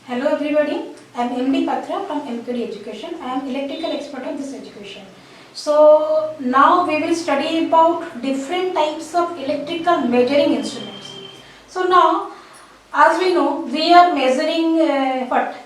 Hello everybody, I am MD Patra from MKD Education. I am electrical expert of this education. So now we will study about different types of electrical measuring instruments. So now as we know we are measuring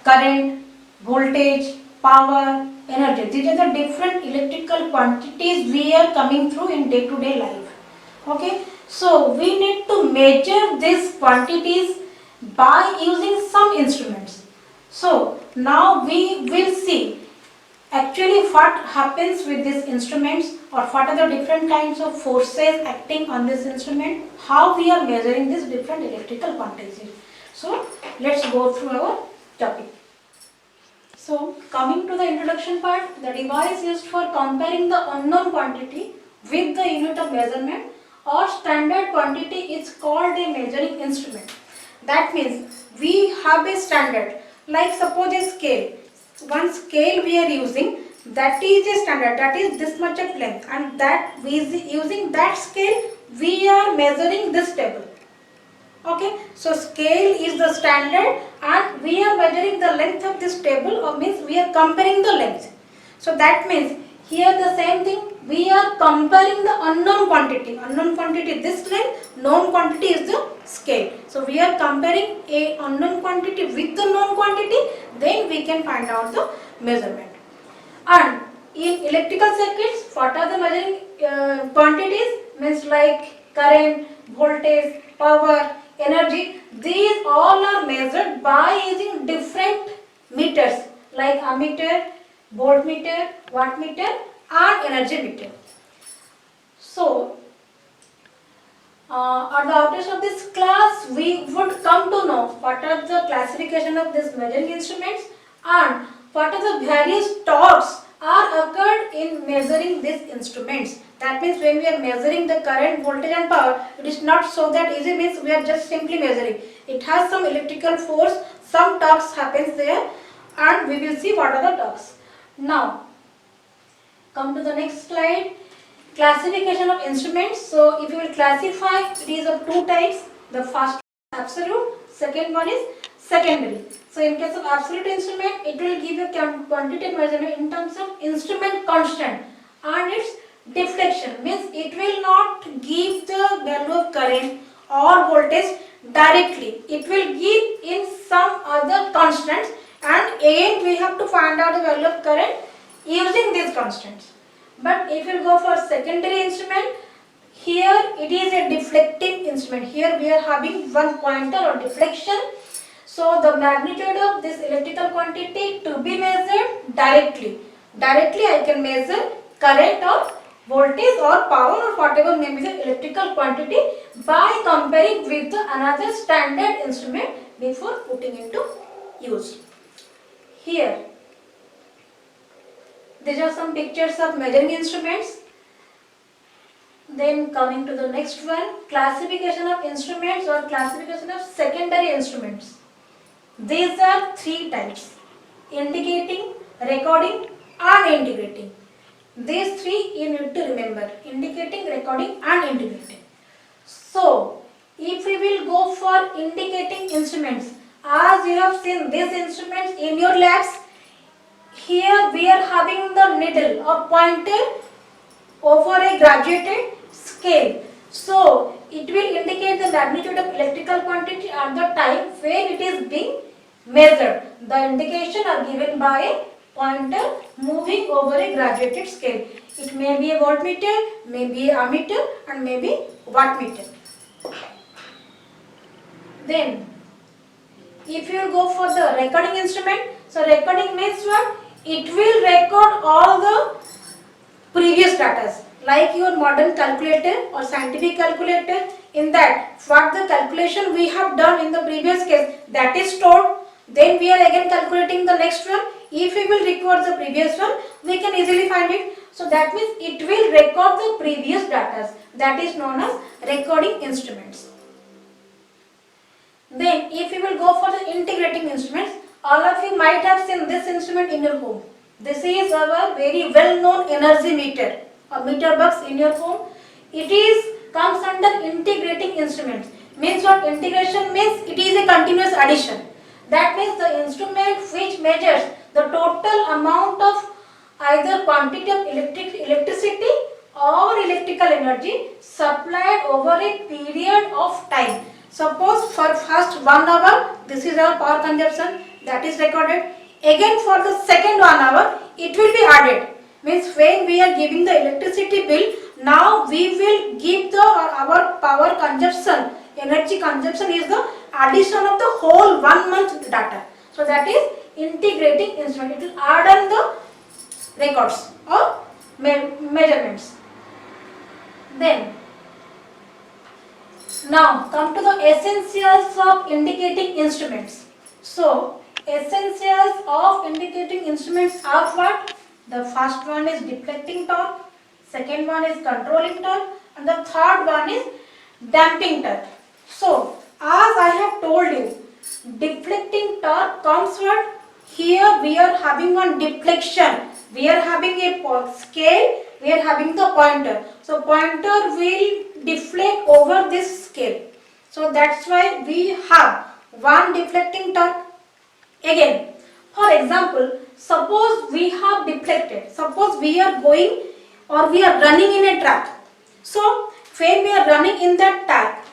current, voltage, power, energy. These are the different electrical quantities we are coming through in day to day life. Okay, so we need to measure these quantities by using some instruments. So now we will see actually what happens with these instruments, or what are the different kinds of forces acting on this instrument, how we are measuring these different electrical quantities. So let's go through our topic. So coming to the introduction part, the device used for comparing the unknown quantity with the unit of measurement or standard quantity is called a measuring instrument. That means we have a standard, like suppose a scale. One scale we are using, that is a standard, that is this much of length, and that we using that scale we are measuring this table. Okay, so scale is the standard and we are measuring the length of this table, or means we are comparing the length. So that means here the same thing, we are comparing the unknown quantity. Unknown quantity this length, known quantity is the scale. So we are comparing a unknown quantity with the known quantity, then we can find out the measurement. And in electrical circuits, what are the measuring quantities? Means like current, voltage, power, energy. These all are measured by using different meters like ammeter, voltmeter, wattmeter and energy meter. So at the outset of this class, we would come to know what are the classification of these measuring instruments and what are the various torques are occurred in measuring these instruments. That means when we are measuring the current, voltage and power, it is not so that easy, means we are just simply measuring. It has some electrical force, some torques happens there, and we will see what are the torques. Now, come to the next slide. Classification of instruments. So if you will classify, it is of two types. The first absolute, second one is secondary. So in case of absolute instrument, it will give you quantitative measurement in terms of instrument constant and its deflection, means it will not give the value of current or voltage directly. It will give in some other constants, and again we have to find out the value of current using these constants. But if you go for secondary instrument, here it is a deflecting instrument. Here we are having one pointer or deflection. So the magnitude of this electrical quantity to be measured directly. Directly I can measure current or voltage or power or whatever may be the electrical quantity by comparing with the another standard instrument before putting into use. Here these are some pictures of measuring instruments. Then coming to the next one, classification of instruments or classification of secondary instruments. These are three types: indicating, recording and integrating. These three you need to remember: indicating, recording and integrating. So if we will go for indicating instruments, as you have seen these instruments in your labs, here we are having the needle or pointer over a graduated scale. So it will indicate the magnitude of electrical quantity at the time when it is being measured. The indication are given by a pointer moving over a graduated scale. It may be a voltmeter, may be a ammeter and may be wattmeter. Then if you go for the recording instrument, so recording means what? It will record all the previous data, like your modern calculator or scientific calculator. In that, what the calculation we have done in the previous case, that is stored. Then we are again calculating the next one. If we will record the previous one, we can easily find it. So that means it will record the previous data. That is known as recording instruments. Then if you will go for the integrating instruments, all of you might have seen this instrument in your home. This is our very well known energy meter, a meter box in your home. It is comes under integrating instruments. Means what? Integration means it is a continuous addition. That means the the instrument which measures the total amount of either quantity of electricity or electrical energy supplied over a period of time. Suppose for first 1 hour, this is our power consumption, that is recorded. Again for the second 1 hour, it will be added. Means when we are giving the electricity bill, now we will give the our power consumption, energy consumption is the addition of the whole 1 month data. So that is integrating instrument. It will add on the records or measurements. Then now come to the essentials of indicating instruments. So essentials of indicating instruments are what? The first one is deflecting torque, second one is controlling torque, and the third one is damping torque. So as I have told you, deflecting torque comes what? Here we are having one deflection. We are having a scale, we are having the pointer. So pointer will deflect over this scale. So that's why we have one deflecting torque. Again, for example, suppose we have deflected. Suppose we are going or we are running in a track. So when we are running in that track,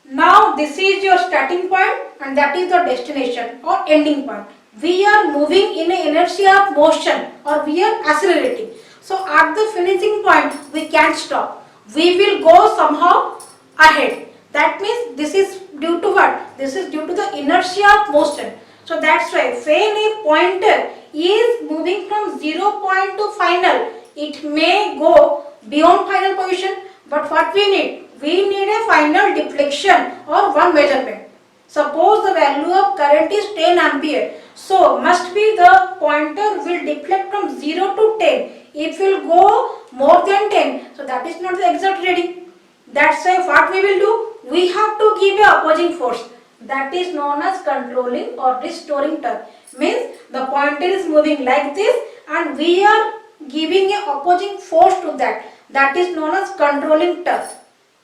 now this is your starting point and that is the destination or ending point. We are moving in an inertia of motion or we are accelerating. So at the finishing point we can't stop. We will go somehow ahead. That means this is due to what? This is due to the inertia of motion. So that's why when a pointer is moving from 0 point to final, it may go beyond final position. But what we need? We need a final deflection or one measurement. Suppose the value of current is 10 ampere. So must be the pointer will deflect from 0 to 10. It will go more than 10. So that is not the exact reading. That's why what we will do? We have to give a opposing force. That is known as controlling or restoring torque. Means the pointer is moving like this and we are giving a opposing force to that. That is known as controlling torque.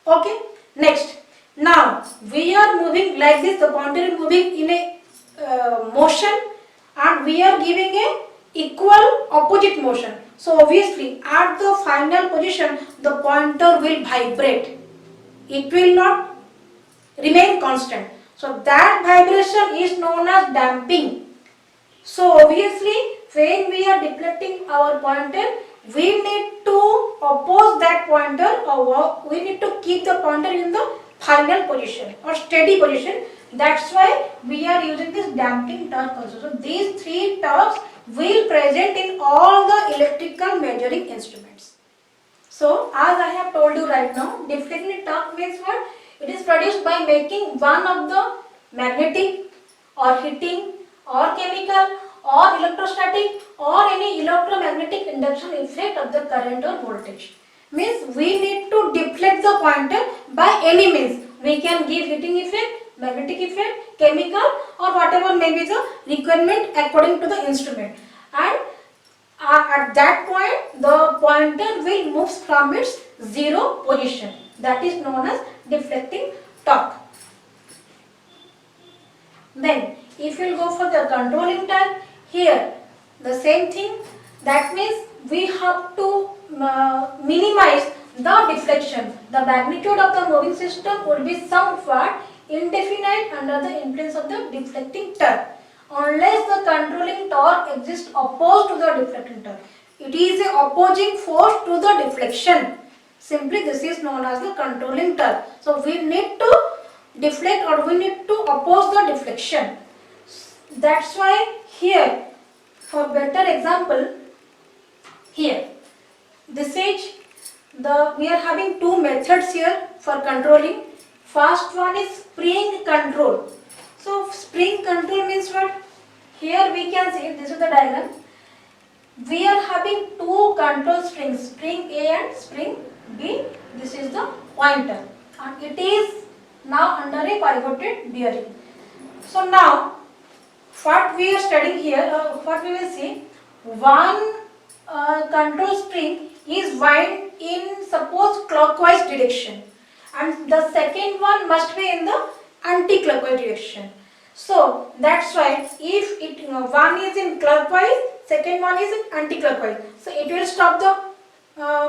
Okay. Next. Now we are moving like this. The pointer is moving in a motion and we are giving a equal opposite motion. So obviously at the final position the pointer will vibrate. It will not remain constant. So that vibration is known as damping. So obviously when we are deflecting our pointer, we need to oppose that pointer or we need to keep the pointer in the final position or steady position. That's why we are using this damping torque also. So these three torques will present in all the electrical measuring instruments. So as I have told you right now, deflecting torque means what? It is produced by making one of the magnetic or heating or chemical or electrostatic or any electromagnetic induction effect of the current or voltage. Means we need to deflect the pointer by any means. We can give heating effect, magnetic effect, chemical or whatever may be the requirement according to the instrument. And at that point the pointer will move from its 0 position. That is known as deflecting torque. Then if you will go for the controlling torque, here the same thing. That means we have to minimize the deflection. The magnitude of the moving system would be somewhat indefinite under the influence of the deflecting torque. Unless the controlling torque exists opposed to the deflecting torque. It is a opposing force to the deflection. Simply this is known as the controlling torque. So we need to deflect or we need to oppose the deflection. That's why here, for better example, here this is we are having two methods here for controlling. First one is spring control. So spring control means what? Here we can see, this is the diagram. We are having two control springs, spring A and spring B. This is the pointer and it is now under a pivoted bearing. So now what we are studying here, what we will see, one control spring is wind in suppose clockwise direction and the second one must be in the anti-clockwise direction. So that's why if it one is in clockwise, second one is in anti-clockwise. So it will stop the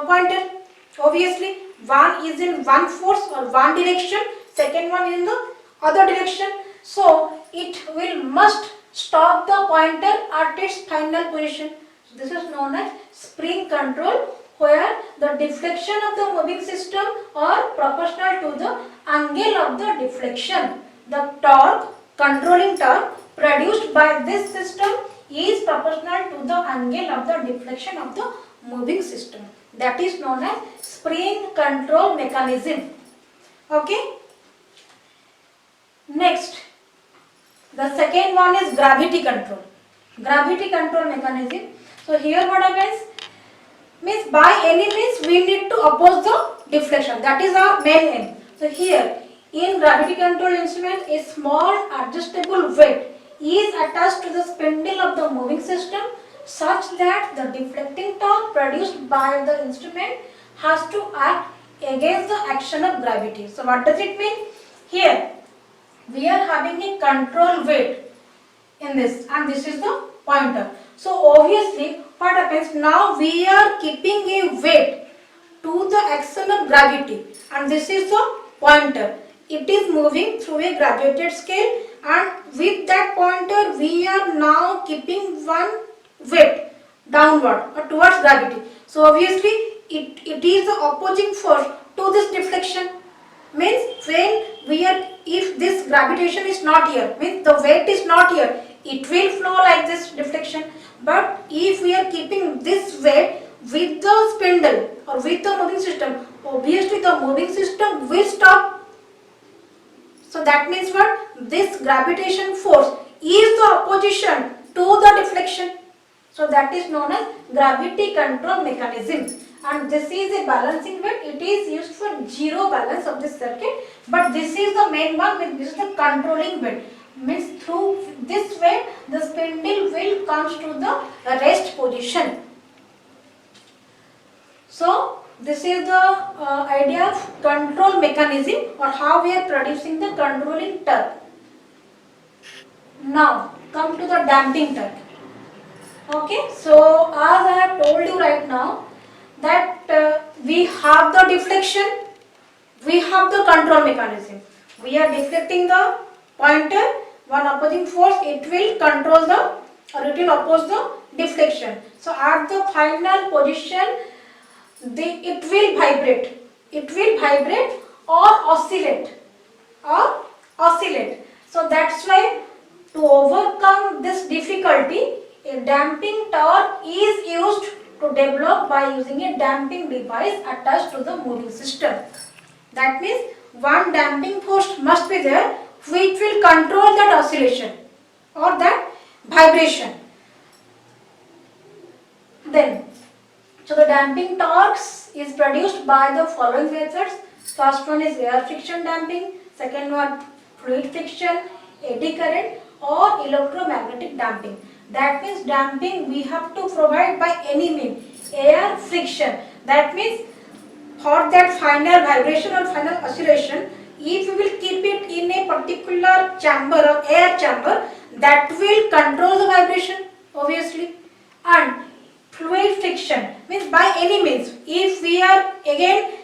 pointer. Obviously, one is in one force or one direction, second one in the other direction. So it will must stop the pointer at its final position. So this is known as spring control, where the deflection of the moving system are proportional to the angle of the deflection. The torque, controlling torque produced by this system is proportional to the angle of the deflection of the moving system. That is known as spring control mechanism. Okay. Next, the second one is gravity control. Gravity control mechanism. So here what happens? Means by any means we need to oppose the deflection. That is our main aim. So here in gravity control instrument, a small adjustable weight is attached to the spindle of the moving system such that the deflecting torque produced by the instrument has to act against the action of gravity. So what does it mean? Here we are having a control weight in this, and this is the pointer. So obviously what happens, now we are keeping a weight to the action of gravity, and this is the pointer. It is moving through a graduated scale, and with that pointer we are now keeping one weight downward or towards gravity. So obviously it is the opposing force to this deflection. Means when we are, if this gravitation is not here, means the weight is not here, it will flow like this deflection. But if we are keeping this weight with the spindle or with the moving system, obviously the moving system will stop. So that means what? This gravitation force is the opposition to the deflection. So that is known as gravity control mechanism. And this is a balancing weight. It is used for zero balance of this circuit, but this is the main one. This is the controlling weight. Means through this way the spindle will comes to the rest position. So this is the idea of control mechanism, or how we are producing the controlling torque. Now come to the damping torque. Okay, so as I have told you right now that we have the deflection, we have the control mechanism. We are deflecting the pointer, one opposing force, it will control the, or it will oppose the deflection. So at the final position, it will vibrate. It will vibrate or oscillate. So that's why to overcome this difficulty, a damping torque is used to develop by using a damping device attached to the moving system. That means one damping force must be there which will control that oscillation or that vibration. Then, so the damping torques is produced by the following methods. First one is air friction damping, second one fluid friction, eddy current, or electromagnetic damping. That means damping we have to provide by any means. Air friction, that means for that final vibration or final oscillation, if we will keep it in a particular chamber or air chamber, that will control the vibration obviously. And fluid friction means by any means, if we are again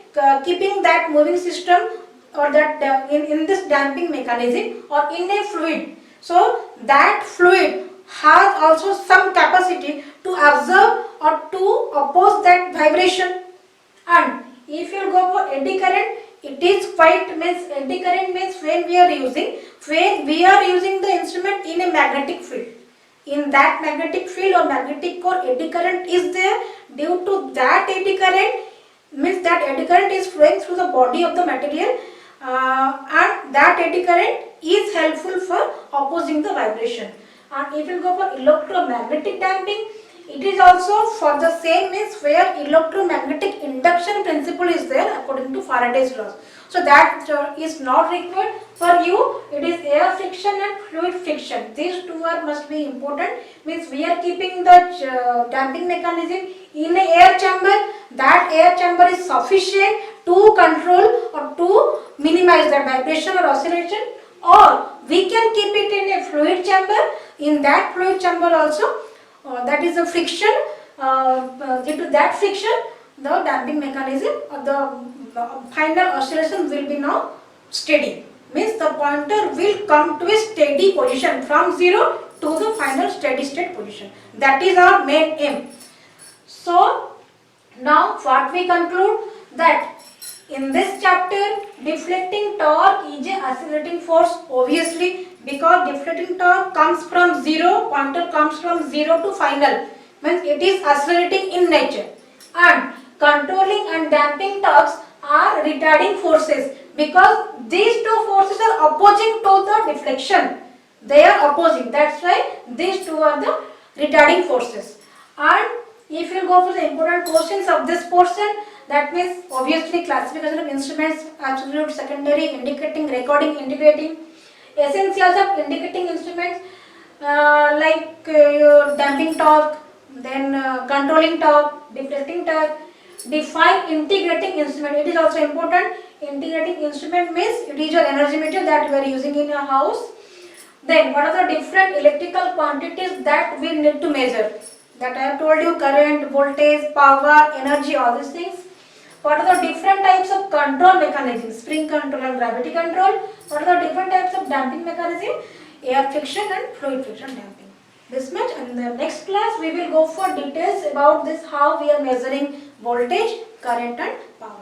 keeping that moving system or that in this damping mechanism or in a fluid, so that fluid has also some capacity to absorb or to oppose that vibration. And if you go for eddy current, it is quite, means eddy current means when we are using the instrument in a magnetic field. In that magnetic field or magnetic core, eddy current is there. Due to that eddy current, means that eddy current is flowing through the body of the material, and that eddy current is helpful for opposing the vibration. And if you go for electromagnetic damping, it is also for the same means where electromagnetic induction principle is there according to Faraday's laws. So that is not required for you. It is air friction and fluid friction. These two are must be important. Means we are keeping the damping mechanism in an air chamber. That air chamber is sufficient to control or to minimize that vibration or oscillation or we can keep it in a fluid chamber. In that fluid chamber also, that is a friction, due to that friction the damping mechanism or the final oscillation will be now steady, means the pointer will come to a steady position from 0 to the final steady state position. That is our main aim. So now what we conclude, that in this chapter deflecting torque is a accelerating force, obviously, because deflecting torque comes from 0, pointer comes from 0 to final, means it is accelerating in nature, and controlling and damping torques are retarding forces, because these two forces are opposing to the deflection. They are opposing, that's why these two are the retarding forces. And if you go for the important questions of this portion, that means obviously classification of instruments, absolute, secondary, indicating, recording, integrating, essentials of indicating instruments, like your damping torque, then controlling torque, deflecting torque. Define integrating instrument. It is also important. Integrating instrument means it is your energy meter that we are using in your house. Then what are the different electrical quantities that we need to measure? That I have told you: current, voltage, power, energy, all these things. What are the different types of control mechanisms? Spring control and gravity control. What are the different types of damping mechanism? Air friction and fluid friction damping. This much, and in the next class we will go for details about this, how we are measuring voltage, current and power.